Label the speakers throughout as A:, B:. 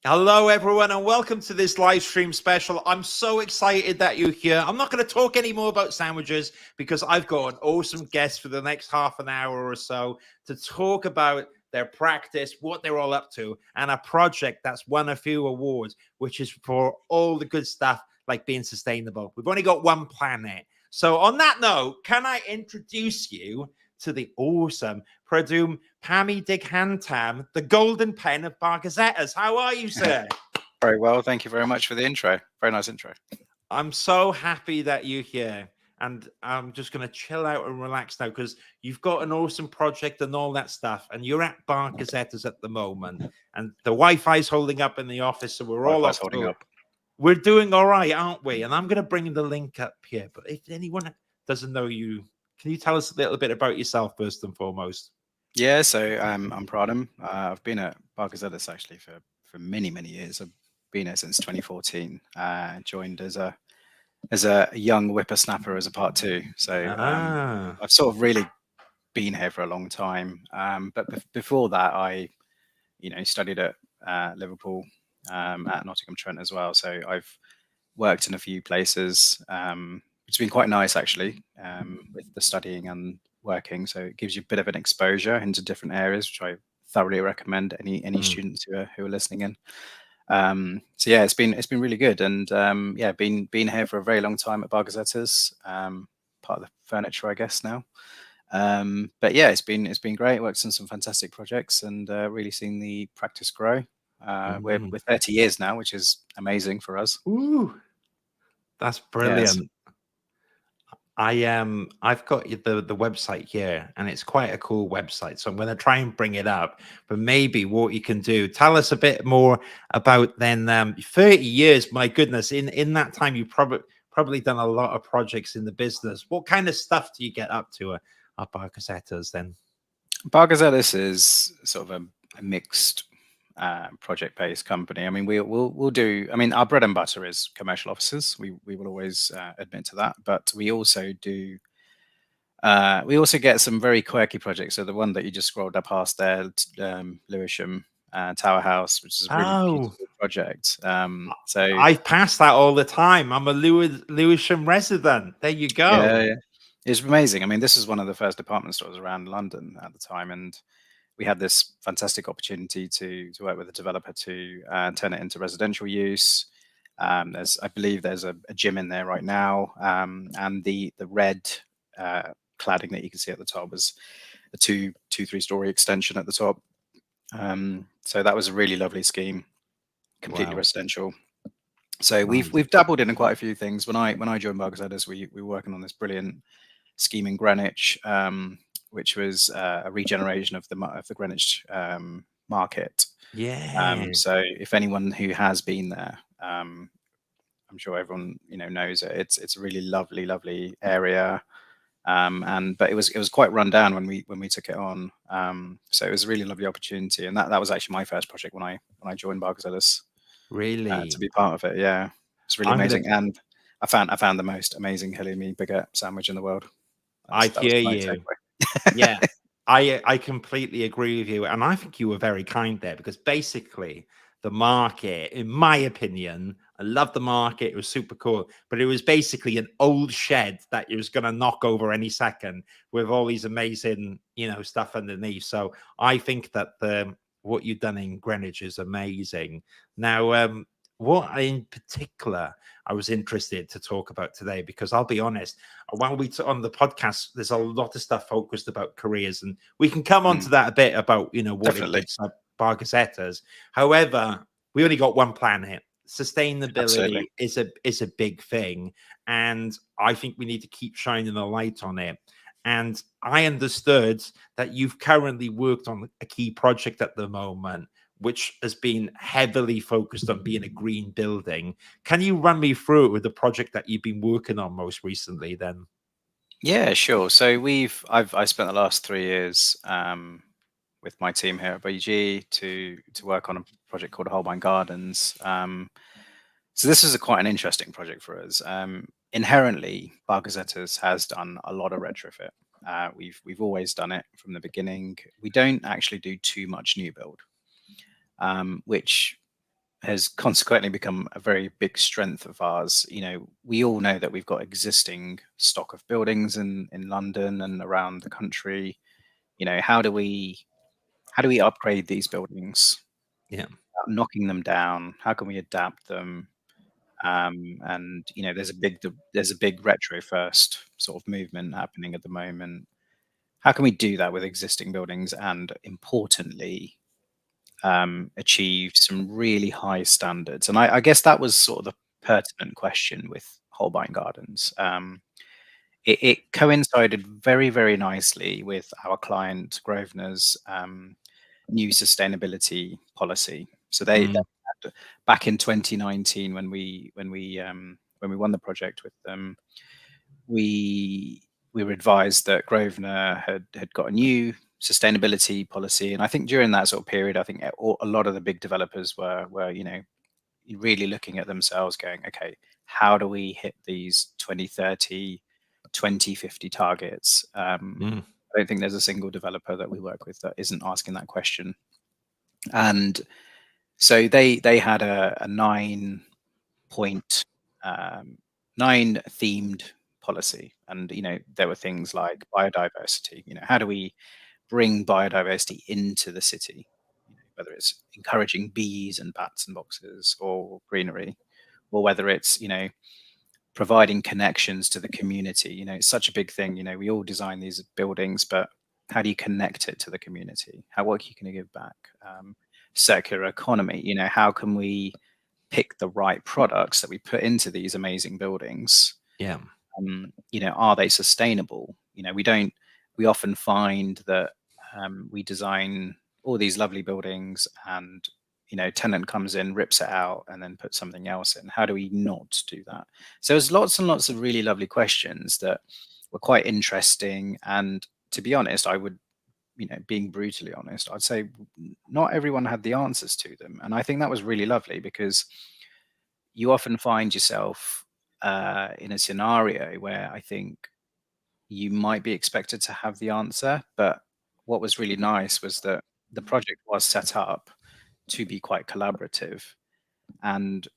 A: Hello, everyone, and welcome to this live stream special. I'm so excited that you're here. I'm not going to talk any more about sandwiches because I've got an awesome guest for the next half an hour or so to talk about their practice, what they're all up to, and a project that's won a few awards, which is for all the good stuff like being sustainable. We've only got one planet. So on that note, can I introduce you to the awesome Pradumn Pamidighantam, the golden pen of Barr Gazetas. How are you, sir?
B: Very well. Thank you very much for the intro. Very nice intro.
A: I'm so happy that you're here. And I'm just going to chill out and relax now because you've got an awesome project and all that stuff. And you're at Barr Gazetas at the moment. And the Wi-Fi's holding up in the office. So we're all
B: Wi-Fi's
A: off
B: holding
A: to,
B: up.
A: we're doing all right, aren't we? And I'm going to bring the link up here. But if anyone doesn't know you, can you tell us a little bit about yourself first and foremost?
B: Yeah, so I'm Pradumn. I've been at Barr Gazetas actually for many years. I've been here since 2014. Joined as a young whippersnapper as a part two. So I've sort of really been here for a long time. But before that, I studied at Liverpool at Nottingham Trent as well. So I've worked in a few places. It's been quite nice actually with the studying and working. So it gives you a bit of an exposure into different areas, which I thoroughly recommend any students who are listening in. So yeah, it's been really good, and yeah, been here for a very long time at Barr Gazetas, part of the furniture, I guess now. But yeah, it's been great. Worked on some fantastic projects and really seen the practice grow. We're 30 years now, which is amazing for us.
A: Ooh, that's brilliant.
B: Yes.
A: I've got the website here, and it's quite a cool website. So I'm going to try and bring it up. But maybe what you can do, tell us a bit more about then 30 years. My goodness, in that time, you've probably done a lot of projects in the business. What kind of stuff do you get up to at Barr Gazetas then?
B: Barr Gazetas is sort of a mixed project-based company. I mean, we'll do. I mean, our bread and butter is commercial offices. We will always admit to that, but we also do. We also get some very quirky projects. So the one that you just scrolled up past there, Lewisham Tower House, which is a really beautiful project. So
A: I pass that all the time. I'm a Lewisham resident. There you go.
B: Yeah. It's amazing. I mean, this is one of the first department stores around London at the time, and we had this fantastic opportunity to work with a developer to turn it into residential use. I believe there's a gym in there right now, and the red cladding that you can see at the top was a 3-story extension at the top. So that was a really lovely scheme, completely residential. So we've dabbled in quite a few things. When I joined Barr Gazetas, we were working on this brilliant scheme in Greenwich, which was a regeneration of the Greenwich market.
A: Yeah.
B: So if anyone who has been there, I'm sure everyone knows it. It's a really lovely area, but it was quite run down when we took it on. So it was a really lovely opportunity, and that was actually my first project when I joined Barr Gazetas.
A: Really,
B: to be part of it, yeah, it's really amazing. And I found the most amazing halloumi baguette sandwich in the world.
A: I hear you. Yeah, I completely agree with you. And I think you were very kind there because basically the market, in my opinion, I love the market. It was super cool, but it was basically an old shed that you was going to knock over any second with all these amazing, stuff underneath. So I think that what you've done in Greenwich is amazing. Now, what in particular I was interested to talk about today, because I'll be honest, while we on the podcast, there's a lot of stuff focused about careers, and we can come on to that a bit about what
B: Definitely.
A: it is like Barr Gazetas. However, we only got one planet. Sustainability is a big thing, and I think we need to keep shining a light on it. And I understood that you've currently worked on a key project at the moment, which has been heavily focused on being a green building. Can you run me through it with the project that you've been working on most recently then?
B: Yeah, sure. So I spent the last 3 years with my team here at BG to work on a project called Holbein Gardens. So this is quite an interesting project for us. Inherently, Barr Gazetas has done a lot of retrofit. We've always done it from the beginning. We don't actually do too much new build, which has consequently become a very big strength of ours. You know, we all know that we've got existing stock of buildings in London and around the country. You know, how do we upgrade these buildings?
A: Yeah.
B: Knocking them down. How can we adapt them? And you know, there's a big retro first sort of movement happening at the moment. How can we do that with existing buildings and, importantly, achieve some really high standards? And I guess that was sort of the pertinent question with Holbein Gardens. It coincided very, very nicely with our client Grosvenor's new sustainability policy. So they had, back in 2019, when we won the project with them, we were advised that Grosvenor had got a new sustainability policy, and I think during that sort of period, I think a lot of the big developers were you know, really looking at themselves, going, okay, how do we hit these 2030, 2050 targets? I don't think there's a single developer that we work with that isn't asking that question. And so they had a 9-point, 9-themed policy, and you know, there were things like biodiversity. You know, how do we bring biodiversity into the city? You know, whether it's encouraging bees and bats and boxes or greenery, or whether it's, you know, providing connections to the community. You know, it's such a big thing. You know, we all design these buildings, but how do you connect it to the community? What can you give back? Circular economy. You know, how can we pick the right products that we put into these amazing buildings?
A: Yeah.
B: You know, are they sustainable? You know, we often find that we design all these lovely buildings, and you know, tenant comes in, rips it out, and then puts something else in. How do we not do that? So there's lots and lots of really lovely questions that were quite interesting. And to be honest, I would, you know, being brutally honest, I'd say not everyone had the answers to them. And I think that was really lovely, because you often find yourself in a scenario where I think you might be expected to have the answer. But what was really nice was that the project was set up to be quite collaborative, and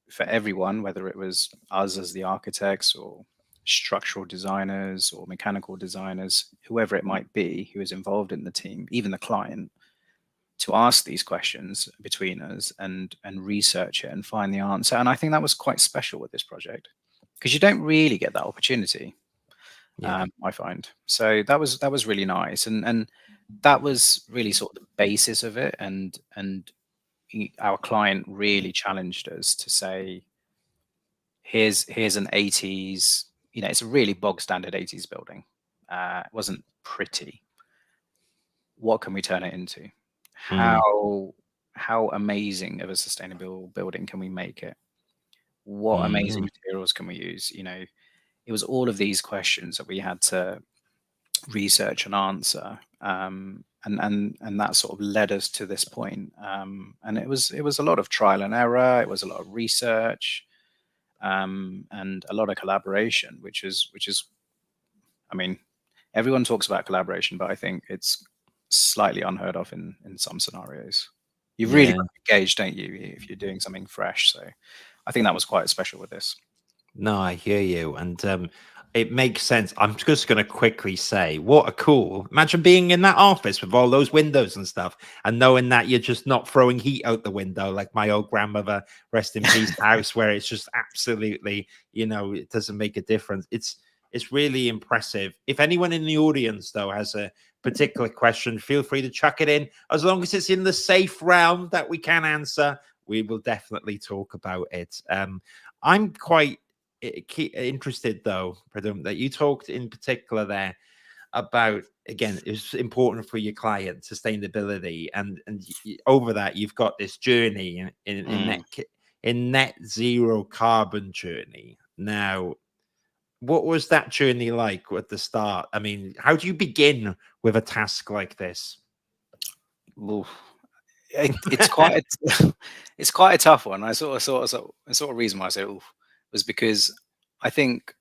B: for everyone, whether it was us as the architects or structural designers or mechanical designers, whoever it might be who is involved in the team, even the client, to ask these questions between us and research it and find the answer. And I think that was quite special with this project, because you don't really get that opportunity. I find. So that was really nice, and that was really sort of the basis of it. And our client really challenged us to say, here's an 80s, you know, it's a really bog standard 80s building. It wasn't pretty. What can we turn it into? How amazing of a sustainable building can we make it? What amazing materials can we use? You know, it was all of these questions that we had to research and answer, and that sort of led us to this point. And it was a lot of trial and error. It was a lot of research, and a lot of collaboration, which is, I mean, everyone talks about collaboration, but I think it's slightly unheard of in some scenarios. You've really got to engage, don't you, if you're doing something fresh? So I think that was quite special with this.
A: No, I hear you. And it makes sense. I'm just going to quickly say, what a cool, imagine being in that office with all those windows and stuff, and knowing that you're just not throwing heat out the window like my old grandmother, rest in peace, house, where it's just absolutely, you know, it doesn't make a difference. It's really impressive. If anyone in the audience, though, has a particular question, feel free to chuck it in. As long as it's in the safe realm that we can answer, we will definitely talk about it. I'm quite interested, though, Pradumn, that you talked in particular there about, again, it's important for your client, sustainability, and over that you've got this journey in net zero carbon journey. Now, what was that journey like at the start? I mean, how do you begin with a task like this?
B: It's quite it's quite a tough one. I sort of reason why I say oof was because I think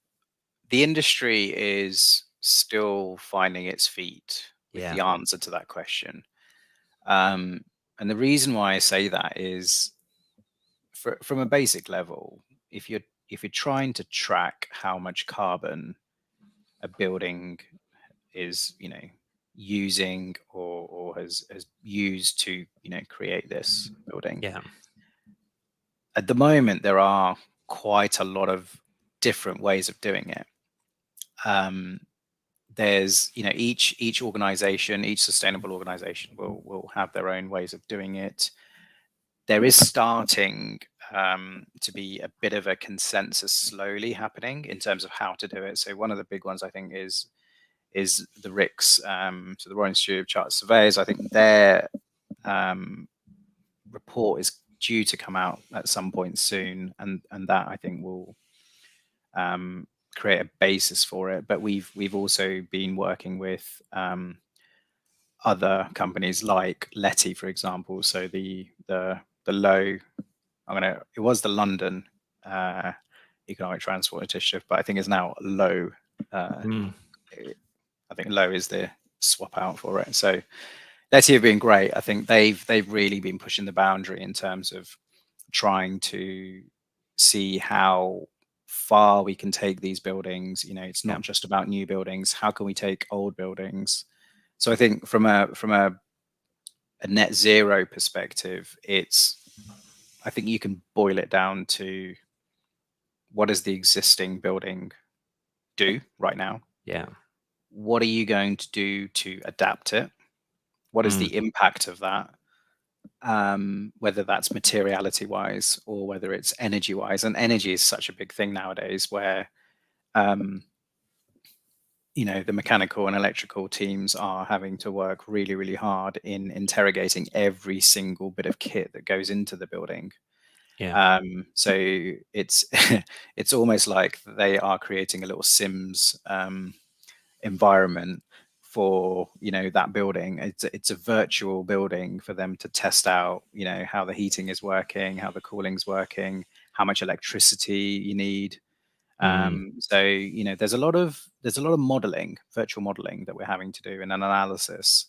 B: the industry is still finding its feet with the answer to that question. And the reason why I say that is from a basic level, if you're trying to track how much carbon a building is, using or has used to, create this building.
A: Yeah.
B: At the moment, there are quite a lot of different ways of doing it. There's, each organization, each sustainable organization will have their own ways of doing it. There is starting to be a bit of a consensus slowly happening in terms of how to do it. So one of the big ones, I think, is the RICS, so the Royal Institute of Chartered Surveyors. I think their report is due to come out at some point soon, and that, I think, will create a basis for it. But we've also been working with other companies like LETI, for example. So the low, it was the London Economic Transport Initiative, but I think it's now low. I think low is the swap out for it. So LETI have been great. I think they've really been pushing the boundary in terms of trying to see how far we can take these buildings. It's not just about new buildings. How can we take old buildings? So I think from a net zero perspective, I think you can boil it down to, what does the existing building do right now?
A: Yeah.
B: What are you going to do to adapt it? What is the impact of that? Whether that's materiality wise or whether it's energy wise. And energy is such a big thing nowadays, where the mechanical and electrical teams are having to work really, really hard in interrogating every single bit of kit that goes into the building.
A: Yeah.
B: So it's it's almost like they are creating a little Sims environment for that building. It's a virtual building for them to test out how the heating is working, how the cooling's working, how much electricity you need. So there's a lot of modeling, virtual modeling, that we're having to do, and an analysis.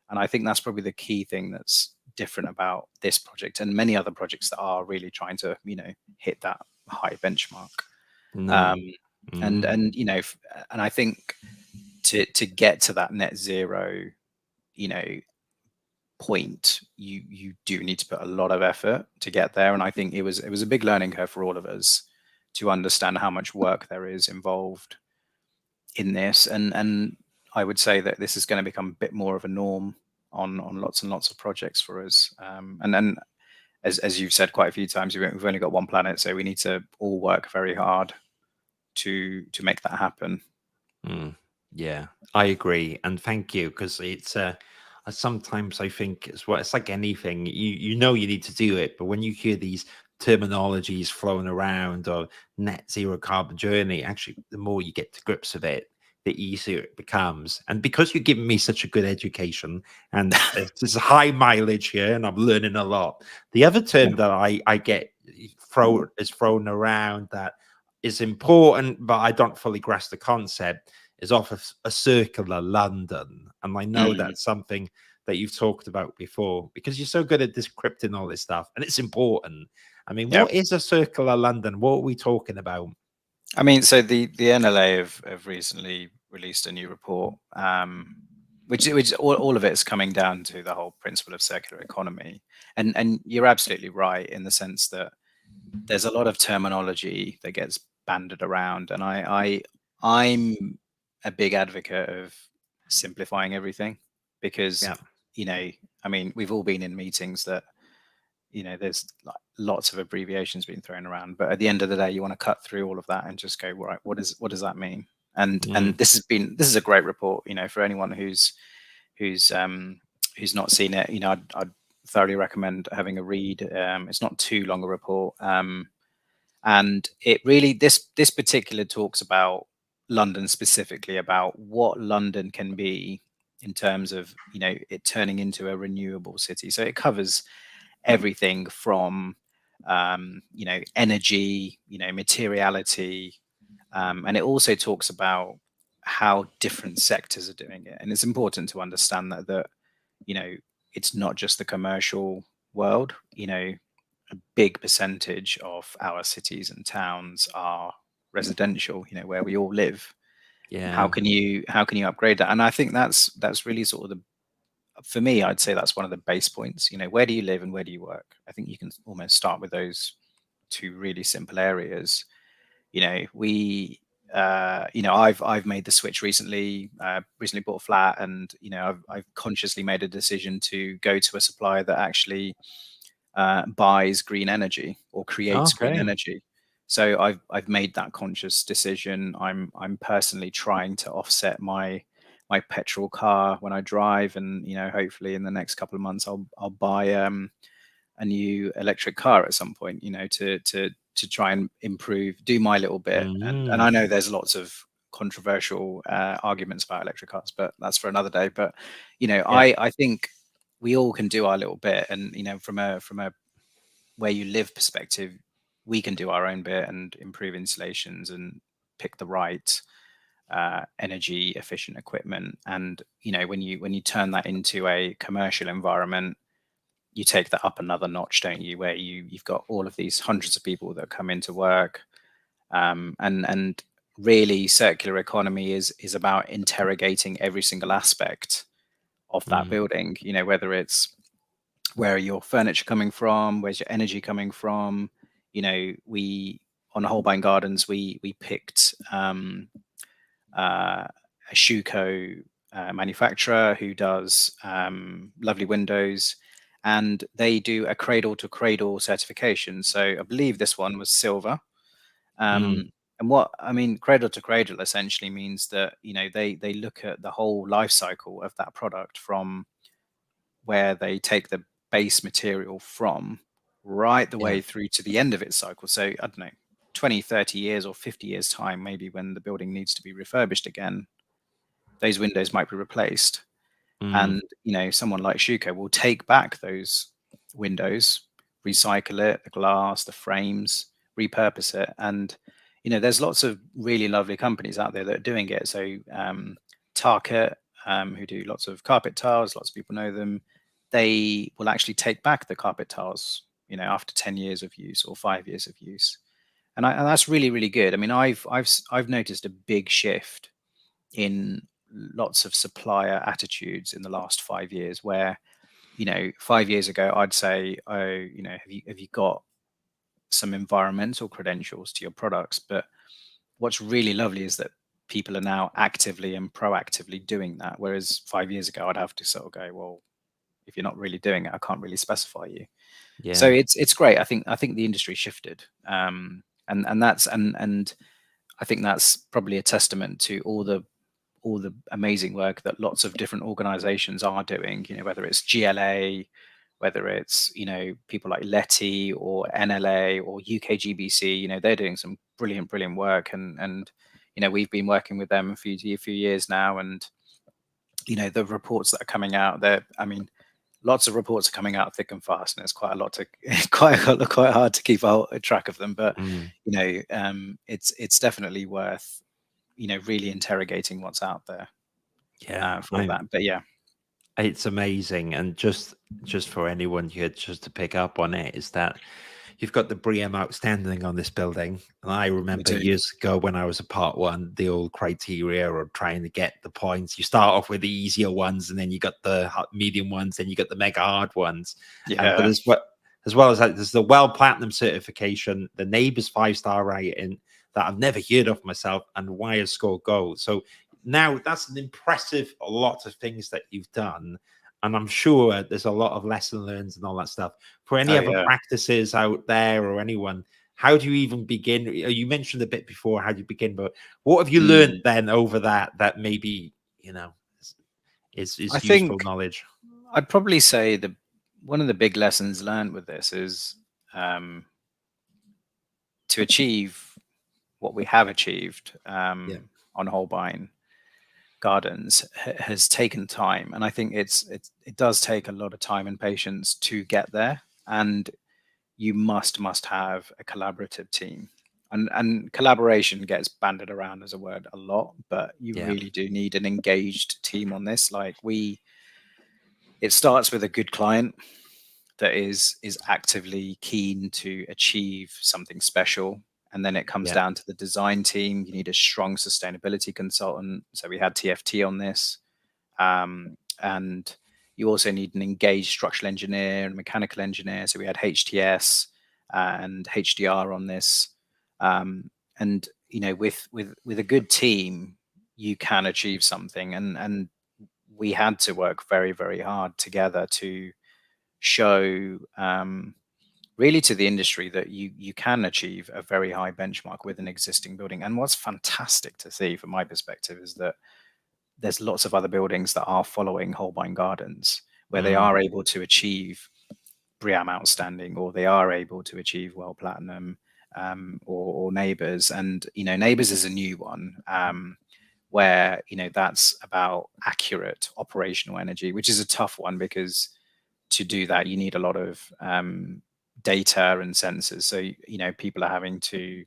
B: And I think that's probably the key thing that's different about this project and many other projects that are really trying to hit that high benchmark. And I think to get to that net zero point, you do need to put a lot of effort to get there. And I think it was a big learning curve for all of us to understand how much work there is involved in this. And I would say that this is going to become a bit more of a norm on lots and lots of projects for us. And then, as you've said quite a few times, we've only got one planet, so we need to all work very hard to make that happen.
A: Yeah, I agree, and thank you, because it's sometimes I think as well, it's like anything, you need to do it, but when you hear these terminologies flowing around, or net zero carbon journey, actually the more you get to grips with it, the easier it becomes. And because you're giving me such a good education, and there's a high mileage here, and I'm learning a lot. The other term that I get thrown around that is important, but I don't fully grasp the concept, is off of a circular London. And I know that's something that you've talked about before, because you're so good at decrypting all this stuff, and it's important. I mean, what is a circular London? What are we talking about?
B: I mean, so the NLA have recently released a new report, which all of it is coming down to the whole principle of circular economy. And you're absolutely right in the sense that there's a lot of terminology that gets banded around, and I'm a big advocate of simplifying everything, because I mean, we've all been in meetings that there's like lots of abbreviations being thrown around, but at the end of the day, you want to cut through all of that and just go, right, what does that mean? And this is a great report, for anyone who's not seen it. I'd thoroughly recommend having a read. It's not too long a report, and it really, this particular talks about London, specifically about what London can be in terms of it turning into a renewable city. So it covers everything from energy, materiality, and it also talks about how different sectors are doing it. And it's important to understand that it's not just the commercial world. A big percentage of our cities and towns are residential, you know, where we all live.
A: Yeah.
B: How can you upgrade that? And I think that's really sort of for me, I'd say that's one of the base points. You know, where do you live and where do you work? I think you can almost start with those two really simple areas. You know, you know, I've made the switch recently. Recently bought a flat, and you know, I've consciously made a decision to go to a supplier that actually buys green energy or creates green
A: Okay.
B: energy. So I've made that conscious decision. I'm personally trying to offset my petrol car when I drive, and you know, hopefully in the next couple of months I'll buy a new electric car at some point, you know, to try and improve, do my little bit. And I know there's lots of controversial arguments about electric cars, but that's for another day. But you know, I think we all can do our little bit, and you know, from a where you live perspective, we can do our own bit and improve installations and pick the right energy efficient equipment. And you know, when you turn that into a commercial environment, you take that up another notch, don't you? Where you've got all of these hundreds of people that come into work, and really circular economy is about interrogating every single aspect of that building. You know, whether it's where are your furniture coming from, where's your energy coming from. You know, we on Holbein Gardens we picked a Schuko manufacturer who does lovely windows, and they do a cradle-to-cradle certification. So I believe this one was silver. And what I mean, cradle-to-cradle essentially means that, you know, they look at the whole life cycle of that product, from where they take the base material from right the way through to the end of its cycle. So I don't know, 20, 30 years or 50 years time, maybe when the building needs to be refurbished again, those windows might be replaced. And, you know, someone like Schuko will take back those windows, recycle it, the glass, the frames, repurpose it. And, you know, there's lots of really lovely companies out there that are doing it. So Target, who do lots of carpet tiles, lots of people know them, they will actually take back the carpet tiles, you know, after 10 years of use or 5 years of use. And that's really, really good. I mean, I've noticed a big shift in lots of supplier attitudes in the last 5 years, where, you know, 5 years ago I'd say, oh, you know, have you got some environmental credentials to your products? But what's really lovely is that people are now actively and proactively doing that, whereas 5 years ago I'd have to sort of go, well, if you're not really doing it, I can't really specify you. So it's great. I think the industry shifted, and I think that's probably a testament to all the amazing work that lots of different organizations are doing, you know, whether it's GLA, whether it's, you know, people like LETI or NLA or UKGBC, you know, they're doing some brilliant work. And you know, we've been working with them a few years now, and you know, the reports that are coming out there, I mean, lots of reports are coming out thick and fast, and it's quite a lot to quite hard to keep a track of them. But you know, it's definitely worth, you know, really interrogating what's out there for that. But yeah,
A: it's amazing. And just for anyone here, just to pick up on it, is that you've got the BREEAM outstanding on this building. And I remember years ago when I was a part one, the old criteria of trying to get the points. You start off with the easier ones, and then you got the medium ones, then you got the mega hard ones. But as well as that, there's the WELL Platinum certification, the Neighbours 5-star rating that I've never heard of myself, and Wire Score Gold. So now that's an impressive lot of things that you've done. And I'm sure there's a lot of lesson learned and all that stuff. For any other practices out there, or anyone, how do you even begin? You mentioned a bit before how do you begin, but what have you learned then over that maybe, you know, is useful knowledge?
B: I'd probably say one of the big lessons learned with this is to achieve what we have achieved on Holbein Gardens has taken time, and I think it does take a lot of time and patience to get there, and you must have a collaborative team, and collaboration gets banded around as a word a lot, but you really do need an engaged team on this. Like it starts with a good client that is actively keen to achieve something special. And then it comes down to the design team. You need a strong sustainability consultant. So we had TFT on this. And you also need an engaged structural engineer and mechanical engineer. So we had HTS and HDR on this. And you know, with a good team, you can achieve something. And we had to work very, very hard together to show really to the industry that you can achieve a very high benchmark with an existing building. And what's fantastic to see from my perspective is that there's lots of other buildings that are following Holbein Gardens, where they are able to achieve BREEAM Outstanding, or they are able to achieve WELL Platinum, or Neighbours. And you know, Neighbours is a new one, where you know, that's about accurate operational energy, which is a tough one, because to do that you need a lot of data and sensors. So you know, people are having to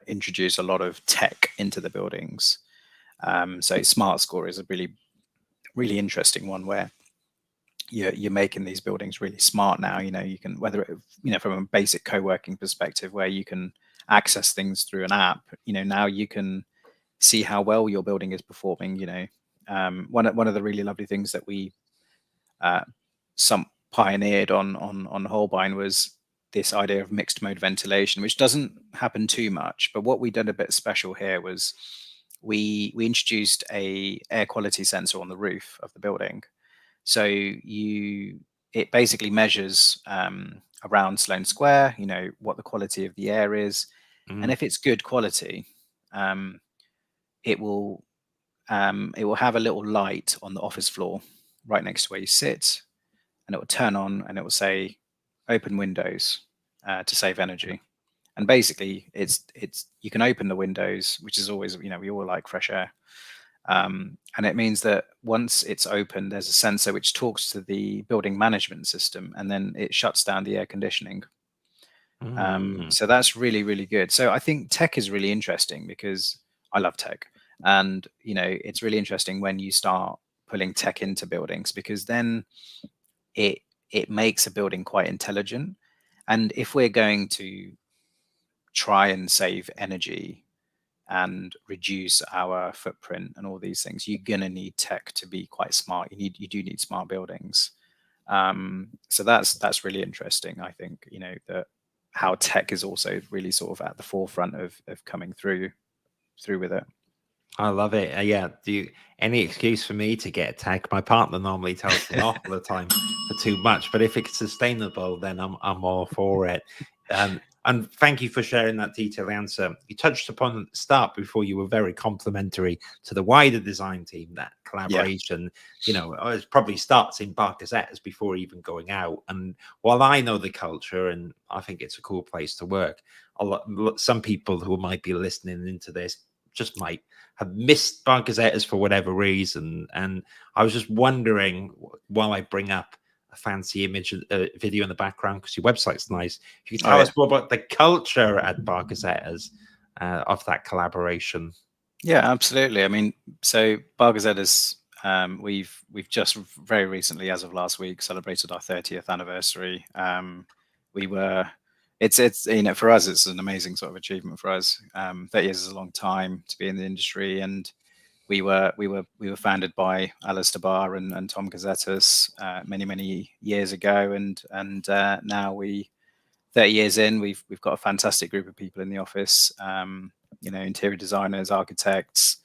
B: introduce a lot of tech into the buildings. So Smart Score is a really interesting one, where you're making these buildings really smart now. You know, you can, whether it, you know, from a basic co-working perspective, where you can access things through an app. You know, now you can see how well your building is performing. You know, one of the really lovely things that we some pioneered on Holbein was this idea of mixed mode ventilation, which doesn't happen too much. But what we did a bit special here was we introduced a air quality sensor on the roof of the building. So it basically measures around Sloane Square, you know, what the quality of the air is. And if it's good quality, it will have a little light on the office floor right next to where you sit, and it will turn on and it will say open windows to save energy. And basically it's you can open the windows, which is always, you know, we all like fresh air. And it means that once it's open, there's a sensor which talks to the building management system, and then it shuts down the air conditioning. So that's really, really good. So I think tech is really interesting, because I love tech. And, you know, it's really interesting when you start pulling tech into buildings, because then it makes a building quite intelligent. And if we're going to try and save energy and reduce our footprint and all these things, you're going to need tech to be quite smart. You do need smart buildings. So that's really interesting. I think, you know, that how tech is also really sort of at the forefront of coming through with it.
A: I love it. Yeah. Any excuse for me to get tech? My partner normally tells me off all the time for too much, but if it's sustainable, then I'm all for it. And thank you for sharing that detailed answer. You touched upon at the start, before you were very complimentary to the wider design team, that collaboration, you know, it probably starts in Barr Gazetas before even going out. And while I know the culture and I think it's a cool place to work, some people who might be listening into this just might have missed Barr Gazetas for whatever reason. And I was just wondering, while I bring up a fancy image video in the background, because your website's nice, if you could tell us more about the culture at Barr Gazetas of that collaboration.
B: Yeah, absolutely. I mean, so Barr Gazetas, we've just very recently, as of last week, celebrated our 30th anniversary. It's you know, for us, it's an amazing sort of achievement for us. 30 years is a long time to be in the industry, and we were founded by Alistair Barr and Tom Gazetas many years ago, and now 30 years in, we've got a fantastic group of people in the office. You know, interior designers, architects,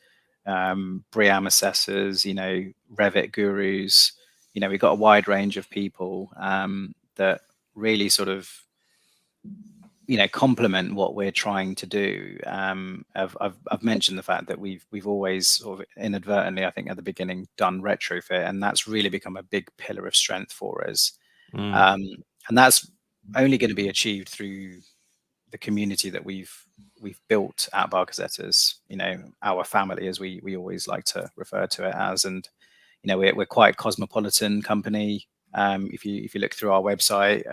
B: BREEAM assessors, you know, Revit gurus. You know, we've got a wide range of people that really sort of, you know, complement what we're trying to do. I've mentioned the fact that we've always sort of inadvertently, I think at the beginning, done retrofit, and that's really become a big pillar of strength for us. And that's only going to be achieved through the community that we've built at Barr Gazetas, you know, our family, as we always like to refer to it as. And you know, we're quite a cosmopolitan company. If you look through our website,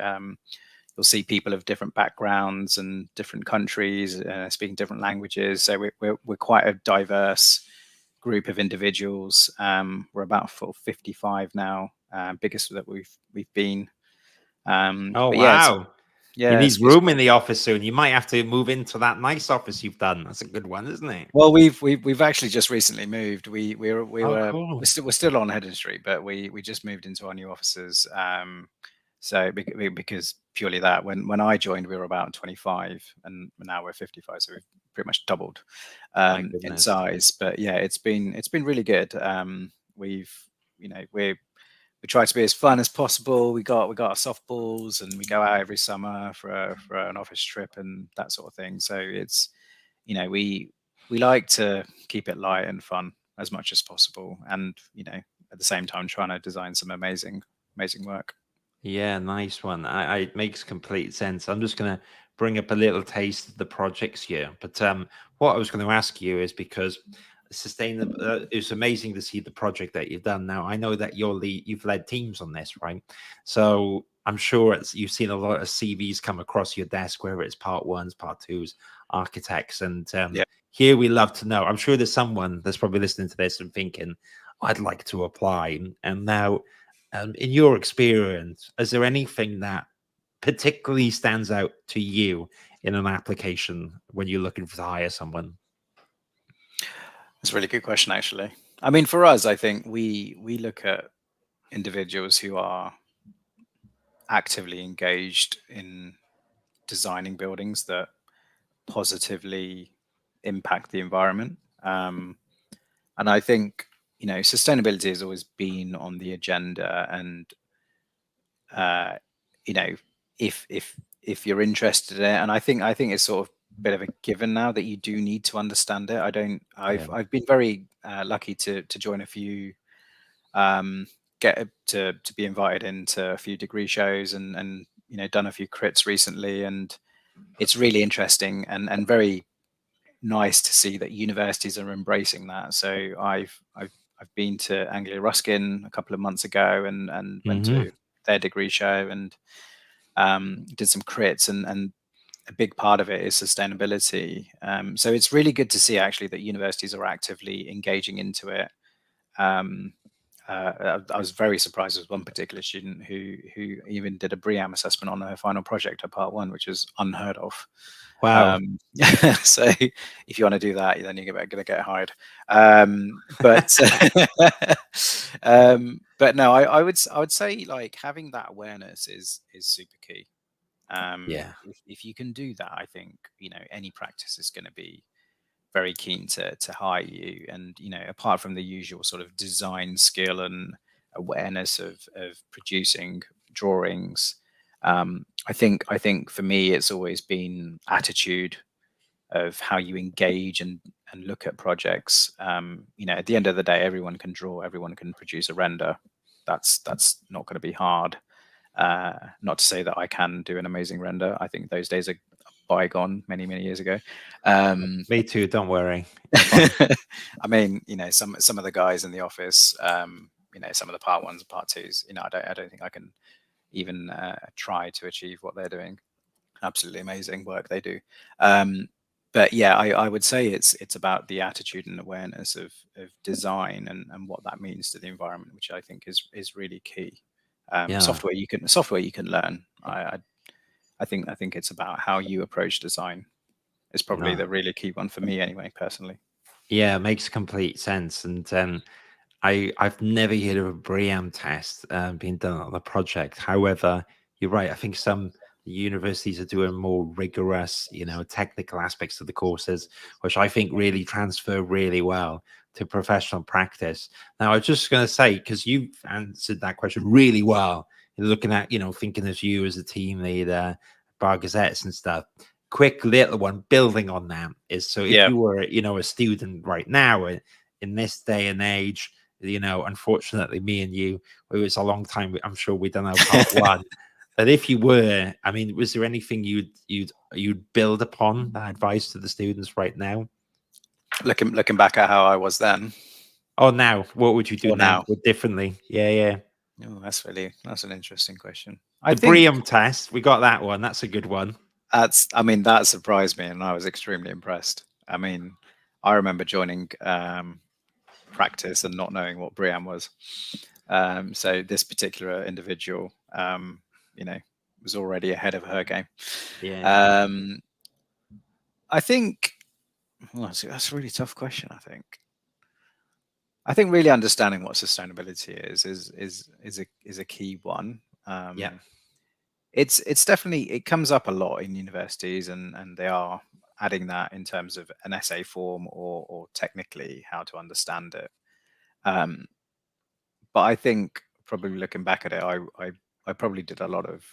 B: you'll see people of different backgrounds and different countries speaking different languages. So we're quite a diverse group of individuals. We're about 55 now, biggest that we've been.
A: Oh,
B: but
A: wow.
B: yeah,
A: You need
B: it's
A: room in the office soon. You might have to move into that nice office you've done. That's a good one, isn't it?
B: Well, we've actually just recently moved. We're
A: Cool.
B: we're still on Hedden Street, but we just moved into our new offices. So because purely that when I joined, we were about 25, and now we're 55, so we've pretty much doubled in size. But yeah, it's been really good. We've we try to be as fun as possible. We got our softballs, and we go out every summer for an office trip and that sort of thing. So it's we like to keep it light and fun as much as possible, and at the same time trying to design some amazing work.
A: Yeah, nice one. It makes complete sense. I'm just going to bring up a little taste of the projects here. But what I was going to ask you is, because sustainable, it's amazing to see the project that you've done. Now, I know that you've led teams on this, right? So I'm sure you've seen a lot of CVs come across your desk, whether it's part ones, part twos, architects. And here we love to know. I'm sure there's someone that's probably listening to this and thinking, I'd like to apply. And now, in your experience, is there anything that particularly stands out to you in an application when you're looking to hire someone?
B: That's a really good question, actually. I mean, for us, I think we look at individuals who are actively engaged in designing buildings that positively impact the environment. And I think sustainability has always been on the agenda, and if you're interested in it, and I think it's sort of a bit of a given now that you do need to understand it. I've been very lucky to join a few, get to be invited into a few degree shows, and done a few crits recently, and it's really interesting and very nice to see that universities are embracing that. So I've been to Anglia Ruskin a couple of months ago and went to their degree show and did some crits, and a big part of it is sustainability. So it's really good to see actually that universities are actively engaging into it. I was very surprised with one particular student who even did a BREEAM assessment on her final project, her part one, which is unheard of.
A: Wow.
B: So if you want to do that, then you're going to get hired. But but no, I would say like having that awareness is super key. If you can do that, I think any practice is going to be very keen to hire you. And apart from the usual sort of design skill and awareness of producing drawings, I think for me it's always been attitude of how you engage and look at projects. At the end of the day, everyone can draw, everyone can produce a render. That's not going to be hard. Not to say that I can do an amazing render. I think those days are bygone many years ago.
A: Me too, don't worry.
B: I mean, some of the guys in the office, some of the part ones and part twos, I don't think I can even try to achieve what they're doing. Absolutely amazing work they do. But yeah, I would say it's about the attitude and awareness of design and what that means to the environment, which I think is really key. Software you can learn. I think it's about how you approach design. Is probably the really key one for me anyway, personally.
A: Yeah, it makes complete sense. And I've never heard of a BREEAM test being done on a project. However, you're right. I think some universities are doing more rigorous, technical aspects of the courses, which I think really transfer really well to professional practice. Now, I was just going to say, because you've answered that question really well, looking at, thinking of you as a team leader, Barr Gazetas and stuff. Quick little one building on that is, so if you were, a student right now in this day and age, unfortunately, me and you, it was a long time. I'm sure we don't know part one. But if you were, I mean, was there anything you'd build upon that advice to the students right now?
B: Looking back at how I was then.
A: Oh, now what would you do now? Differently? Yeah.
B: Oh, that's an interesting question.
A: The BREEAM test, we got that one. That's a good one.
B: That surprised me, and I was extremely impressed. I mean, I remember joining practice and not knowing what BREEAM was. So this particular individual, was already ahead of her game.
A: Yeah.
B: I think that's a really tough question. I think really understanding what sustainability is a key one.
A: Yeah.
B: It's definitely, it comes up a lot in universities, and they are adding that in terms of an essay form or technically how to understand it. But I think probably looking back at it, I probably did a lot of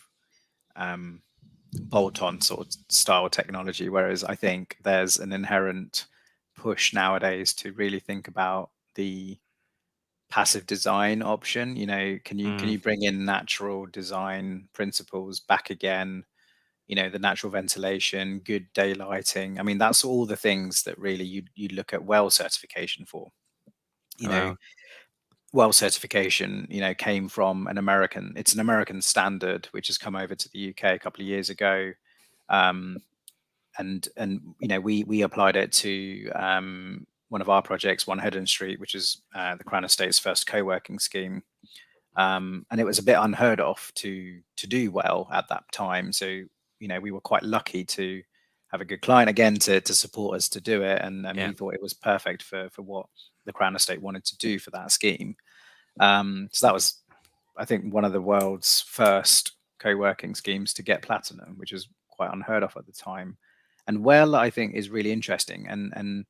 B: bolt-on sort of style technology, whereas I think there's an inherent push nowadays to really think about the passive design option. Can you bring in natural design principles back again? The natural ventilation, good daylighting. I mean, that's all the things that really you look at WELL certification for.
A: Wow.
B: WELL certification, came from an American standard, which has come over to the UK a couple of years ago. And we applied it to one of our projects, One Headland Street, which is the Crown Estate's first co-working scheme. And it was a bit unheard of to do well at that time. So, we were quite lucky to have a good client again to support us to do it. And we thought it was perfect for what the Crown Estate wanted to do for that scheme. So that was, I think, one of the world's first co-working schemes to get platinum, which is quite unheard of at the time. And WELL, I think, is really interesting. And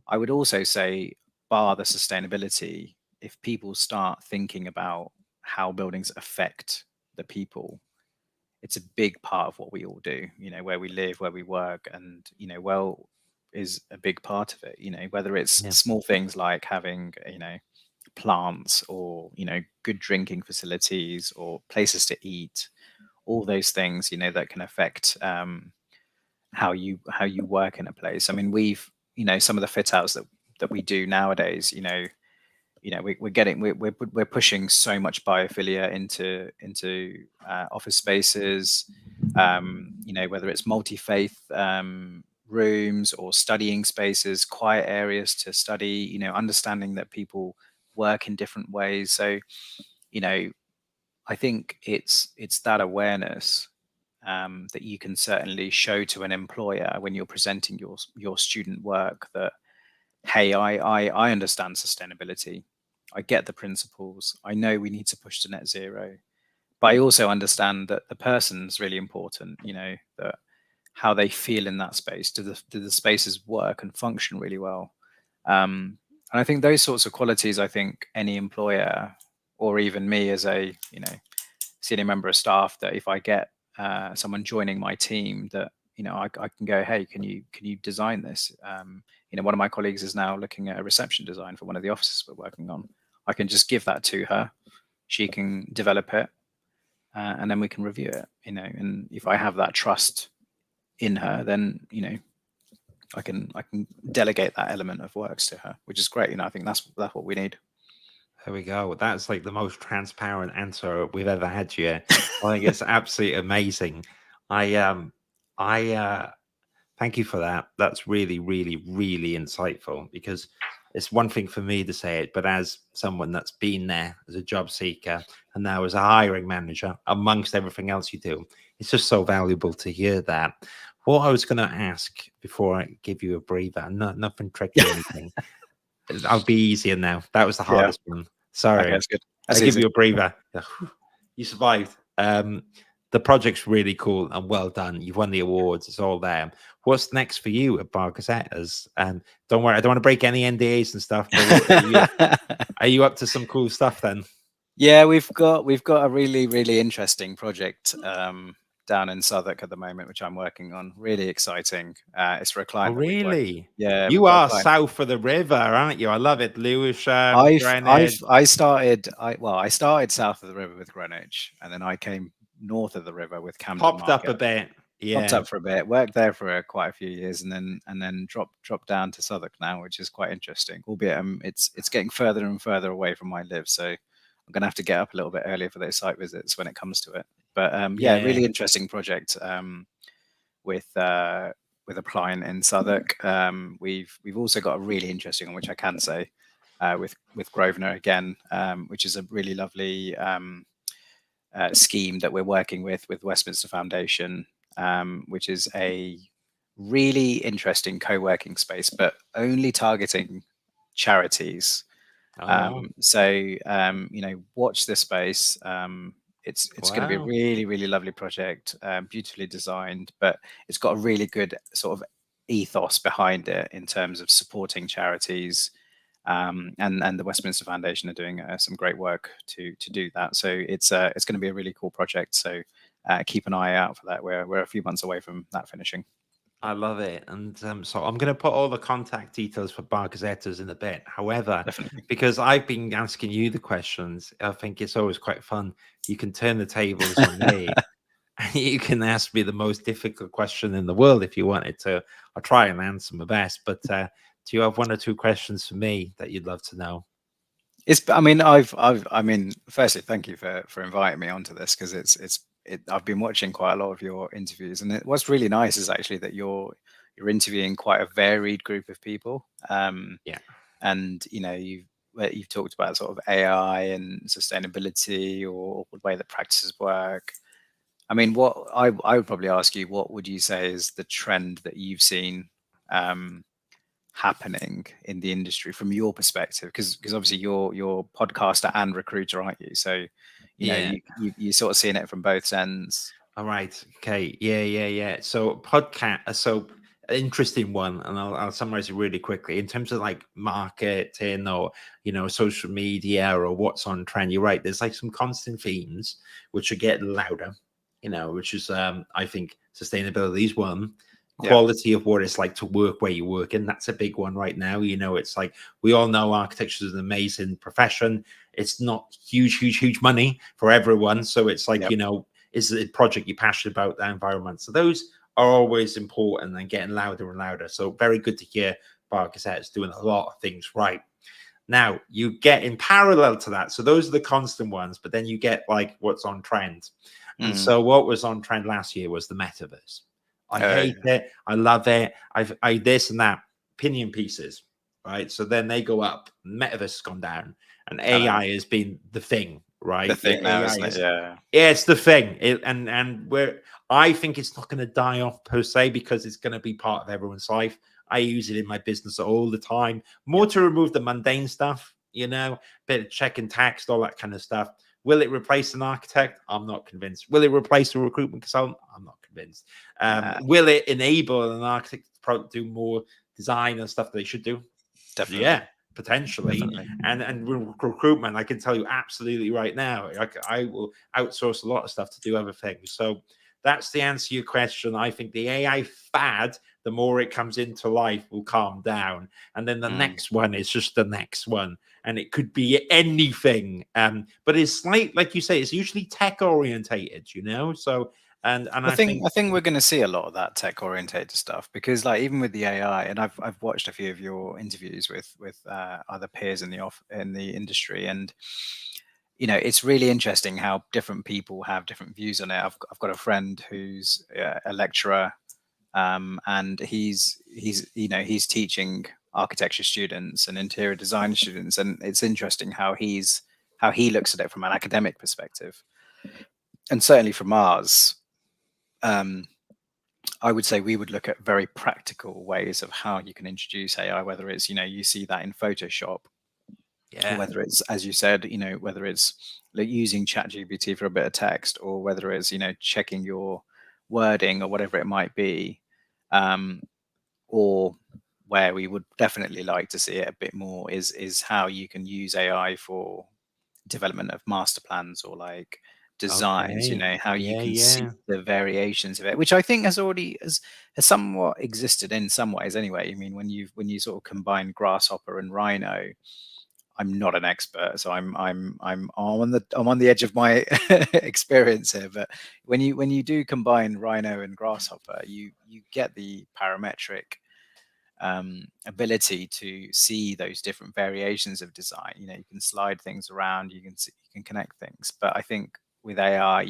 B: I would also say, bar the sustainability, if people start thinking about how buildings affect the people, it's a big part of what we all do, where we live, where we work. And, WELL is a big part of it, whether it's small things like having, plants or, good drinking facilities or places to eat, all those things, that can affect how you work in a place. I mean, we've, some of the fit outs that we do nowadays, we're pushing so much biophilia into office spaces, whether it's multi-faith rooms or studying spaces, quiet areas to study, understanding that people work in different ways. So, I think it's that awareness that you can certainly show to an employer when you're presenting your student work that, hey, I understand sustainability. I get the principles. I know we need to push to net zero, but I also understand that the person's really important, that how they feel in that space. Do the spaces work and function really well? And I think those sorts of qualities, I think any employer or even me as a, senior member of staff, that if I get someone joining my team, that, I can go, hey, can you design this? One of my colleagues is now looking at a reception design for one of the offices we're working on. I can just give that to her. She can develop it, and then we can review it. And if I have that trust in her, then I can delegate that element of works to her, which is great. I think that's what we need.
A: There we go. That's like the most transparent answer we've ever had here. I think it's absolutely amazing. I thank you for that. That's really, really, really insightful, because it's one thing for me to say it, but as someone that's been there as a job seeker and now as a hiring manager, amongst everything else you do, it's just so valuable to hear that. What I was going to ask before I give you a breather, nothing tricky or anything. I'll be easier now. That was the hardest one. Sorry.
B: Okay, that's good.
A: I'll give you a breather. You survived. The project's really cool and well done. You've won the awards. It's all there. What's next for you at Barr Gazetas? Don't worry, I don't want to break any NDAs and stuff. But are you up to some cool stuff then?
B: Yeah, we've got a really, really interesting project down in Southwark at the moment, which I'm working on. Really exciting. It's for a client.
A: Oh, really?
B: Yeah,
A: you are south of the river, aren't you? I love it. Lewisham,
B: I started south of the river with Greenwich, and then I came north of the river with Camden
A: Popped
B: Market.
A: up a bit. Yeah.
B: Popped up for a bit, worked there for quite a few years, and then dropped down to Southwark now, which is quite interesting. Albeit it's getting further and further away from where I live, so I'm gonna have to get up a little bit earlier for those site visits when it comes to it. But yeah, really interesting project with a client in Southwark. We've also got a really interesting one, which I can say, with Grosvenor again, which is a really lovely scheme that we're working with Westminster Foundation, which is a really interesting co-working space, but only targeting charities.
A: Oh,
B: Watch this space. It's going to be a
A: wow.
B: really lovely project, beautifully designed, but it's got a really good sort of ethos behind it in terms of supporting charities. And the Westminster Foundation are doing some great work to do that. So it's going to be a really cool project. So keep an eye out for that. We're a few months away from that finishing.
A: I love it. And so I'm going to put all the contact details for Barr Gazetas in a bit. However,
B: Definitely.
A: because I've been asking you the questions, I think it's always quite fun. You can turn the tables on me and you can ask me the most difficult question in the world if you wanted to. I'll try and answer my best. But do you have one or two questions for me that you'd love to know?
B: Firstly, thank you for inviting me onto this, because I've been watching quite a lot of your interviews, and what's really nice is actually that you're interviewing quite a varied group of people.
A: Yeah.
B: And you've talked about sort of AI and sustainability, or the way that practices work. I mean, what I would probably ask you, what would you say is the trend that you've seen happening in the industry from your perspective? Because obviously you're podcaster and recruiter, aren't you? So you sort of seeing it from both ends.
A: All right. Okay. Yeah. So podcast. So interesting one, and I'll summarize it really quickly. In terms of like marketing or social media or what's on trend, you're right. There's like some constant themes which are getting louder. Which is I think sustainability is one. Quality of what it's like to work where you work in, that's a big one right now. It's like we all know architecture is an amazing profession. It's not huge money for everyone. So it's like, is it a project you're passionate about, the environment? So those are always important and getting louder and louder. So very good to hear Barr Gazetas doing a lot of things right. Now you get in parallel to that. So those are the constant ones, but then you get like what's on trend. And so what was on trend last year was the metaverse. I hate it. I love it. I this and that opinion pieces, right? So then they go up. Metaverse has gone down, and AI has been the thing, right?
B: The thing now,
A: AI
B: isn't it? Yeah,
A: it's the thing. And where I think it's not going to die off per se, because it's going to be part of everyone's life. I use it in my business all the time, more to remove the mundane stuff, bit of checking tax, all that kind of stuff. Will it replace an architect? I'm not convinced. Will it replace a recruitment consultant? I'm not convinced. Will it enable an architect to do more design and stuff that they should do?
B: definitely.
A: Yeah, potentially.
B: Definitely.
A: And recruitment, I can tell you absolutely right now, I will outsource a lot of stuff to do other things. So that's the answer to your question. I think the AI fad, the more it comes into life, will calm down. And then the next one is just the next one. And it could be anything. But it's like you say, it's usually tech orientated, So I think
B: we're going to see a lot of that tech orientated stuff, because like even with the AI, and I've watched a few of your interviews with other peers in the industry, and it's really interesting how different people have different views on it. I've got a friend who's a lecturer, and he's teaching architecture students and interior design students, and it's interesting how he looks at it from an academic perspective. And certainly from ours, I would say we would look at very practical ways of how you can introduce AI, whether it's, you see that in Photoshop, or whether it's, as you said, whether it's like using ChatGPT for a bit of text, or whether it's, checking your wording or whatever it might be, or where we would definitely like to see it a bit more is how you can use AI for development of master plans, or like designs, how you can see the variations of it, which I think has already has somewhat existed in some ways anyway. I mean, when you sort of combine Grasshopper and Rhino, I'm not an expert, so I'm on the edge of my experience here. But when you do combine Rhino and Grasshopper, you get the parametric ability to see those different variations of design. You can slide things around, you can connect things. But I think with AI,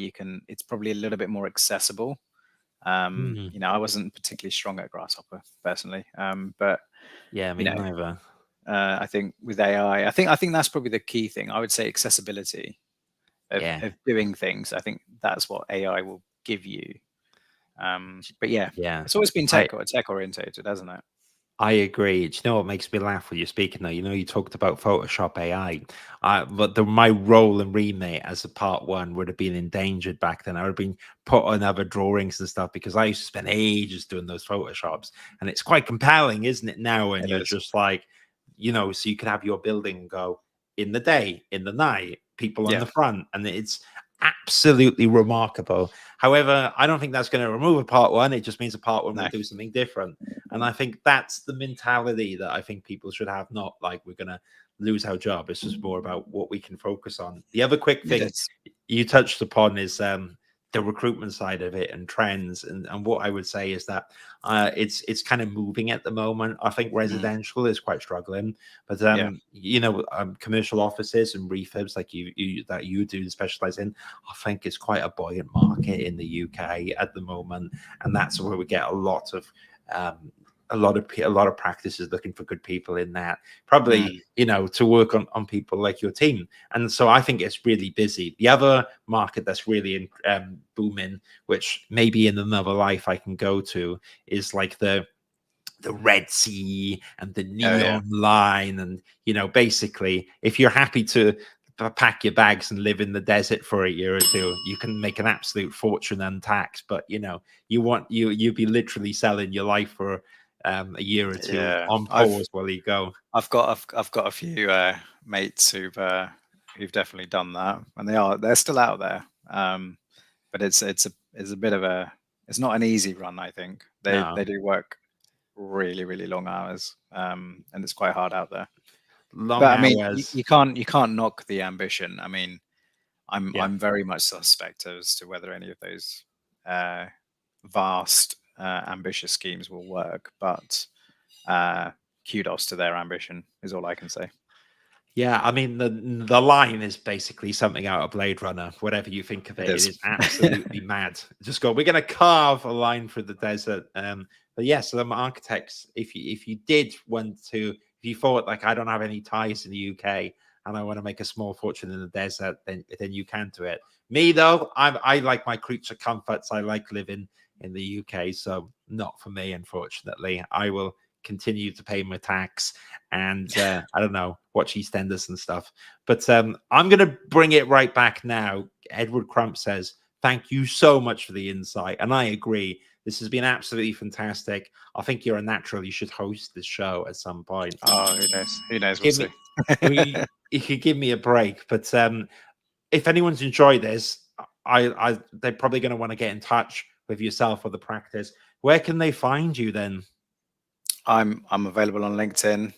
B: it's probably a little bit more accessible. I wasn't particularly strong at Grasshopper personally, but
A: yeah, me neither.
B: I think with AI, I think that's probably the key thing. I would say accessibility of doing things. I think that's what AI will give you. But yeah, it's always been tech orientated, hasn't it?
A: I agree. Do you know what makes me laugh when you're speaking though? You know, you talked about Photoshop AI, but my role and remit as a part one would have been endangered back then. I would have been put on other drawings and stuff because I used to spend ages doing those Photoshops, and it's quite compelling, isn't it? Now, and you're just like, you know, so you could have your building go in the day, in the night, people on the front, and it's absolutely remarkable. However, I don't think that's going to remove a part one. It just means a part one will do something different. And I think that's the mentality that I think people should have, not like we're going to lose our job. It's just more about what we can focus on. The other quick thing you touched upon is the recruitment side of it and trends. And what I would say is that it's kind of moving at the moment. I think residential is quite struggling, but you know, commercial offices and refurbs like you do specialize in, I think it's quite a buoyant market in the UK at the moment, and that's where we get a lot of practices looking for good people in that, probably you know, to work on people like your team. And so I think it's really busy. The other market that's really booming, which maybe in another life I can go to, is like the Red Sea and the neon line. And you know, basically if you're happy to pack your bags and live in the desert for a year or two, you can make an absolute fortune untaxed. But you know, you'd be literally selling your life for a year or two on pause while you go.
B: I've got a few mates who've definitely done that, and they're still out there. But it's a bit of it's not an easy run. I think they do work really long hours, and it's quite hard out there.
A: Long
B: but I
A: hours.
B: mean, you can't knock the ambition. I mean, I'm very much suspect as to whether any of those vast ambitious schemes will work, but kudos to their ambition is all I can say.
A: Yeah, I mean, the line is basically something out of Blade Runner. Whatever you think of it, it is absolutely mad. Just go, we're going to carve a line through the desert. But yes, some architects, if you did want to, if you thought like, I don't have any ties in the UK and I want to make a small fortune in the desert, then you can do it. Me though, I like my creature comforts. I like living in the UK, so not for me, unfortunately. I will continue to pay my tax and I don't know, watch EastEnders and stuff. But I'm going to bring it right back now. Edward Crump says, thank you so much for the insight. And I agree. This has been absolutely fantastic. I think you're a natural. You should host this show at some point.
B: Oh, who knows? Who knows? We'll see.
A: You could give me a break. But if anyone's enjoyed this, they're probably going to want to get in touch with yourself or the practice. Where can they find you then?
B: I'm available on LinkedIn,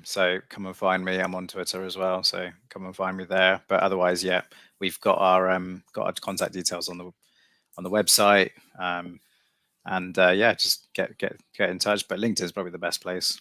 B: so come and find me. I'm on Twitter as well, so come and find me there. But otherwise, yeah, we've got our contact details on the website, and yeah, just get in touch. But LinkedIn is probably the best place.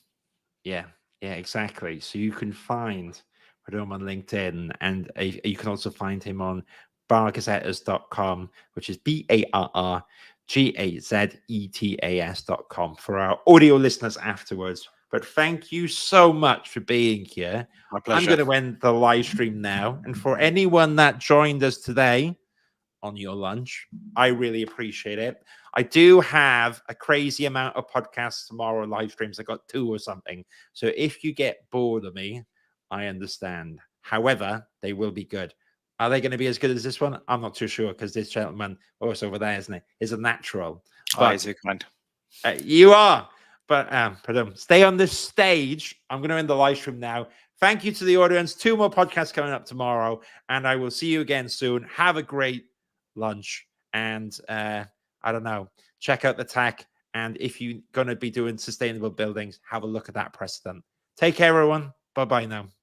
A: Yeah, exactly. So you can find Pradumn on LinkedIn, and you can also find him on bargazetas.com, which is BARRGAZETAS.com for our audio listeners afterwards. But thank you so much for being here.
B: My pleasure.
A: I'm going to end the live stream now. And for anyone that joined us today on your lunch, I really appreciate it. I do have a crazy amount of podcasts tomorrow, live streams. I got 2 or something. So if you get bored of me, I understand. However, they will be good. Are they going to be as good as this one? I'm not too sure, because this gentleman, it's over there, isn't it? Is a natural.
B: But he's kind.
A: You are. But Pradumn, stay on this stage. I'm going to end the live stream now. Thank you to the audience. 2 more podcasts coming up tomorrow, and I will see you again soon. Have a great lunch, and I don't know, check out the tech. And if you're going to be doing sustainable buildings, have a look at that precedent. Take care, everyone. Bye-bye now.